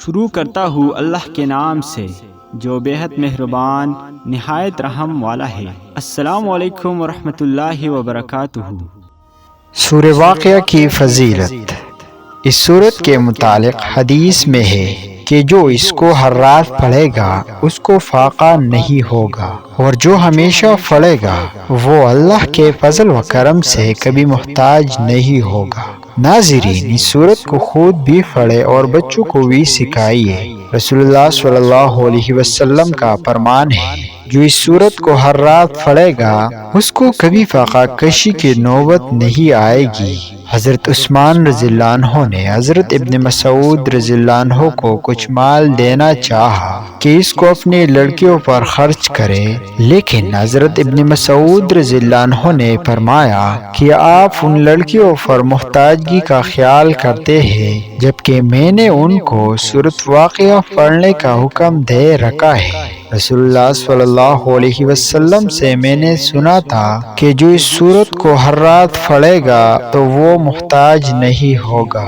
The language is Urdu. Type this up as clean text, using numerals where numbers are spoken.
شروع کرتا ہوں اللہ کے نام سے جو بے حد مہربان نہایت رحم والا ہے۔ السلام علیکم ورحمۃ اللہ وبرکاتہ۔ سورہ واقعہ کی فضیلت۔ اس سورت کے متعلق حدیث میں ہے کہ جو اس کو ہر رات پڑھے گا اس کو فاقہ نہیں ہوگا، اور جو ہمیشہ پڑھے گا وہ اللہ کے فضل و کرم سے کبھی محتاج نہیں ہوگا۔ ناظرین، اس سورت کو خود بھی پڑھے اور بچوں کو بھی سکھائیے۔ رسول اللہ صلی اللہ علیہ وسلم کا فرمان ہے، جو اس سورت کو ہر رات پڑھے گا اس کو کبھی فاقہ کشی کی نوبت نہیں آئے گی۔ حضرت عثمان رضی اللہ عنہ نے حضرت ابن مسعود رضی اللہ عنہ کو کچھ مال دینا چاہا کہ اس کو اپنی لڑکیوں پر خرچ کرے، لیکن حضرت ابن مسعود رضی اللہ عنہ نے فرمایا کہ آپ ان لڑکیوں پر محتاجگی کا خیال کرتے ہیں، جبکہ میں نے ان کو سورۃ واقعہ پڑھنے کا حکم دے رکھا ہے۔ رسول اللہ صلی اللہ علیہ وسلم سے میں نے سنا تھا کہ جو اس سورت کو ہر رات پڑھے گا تو وہ محتاج نہیں ہوگا۔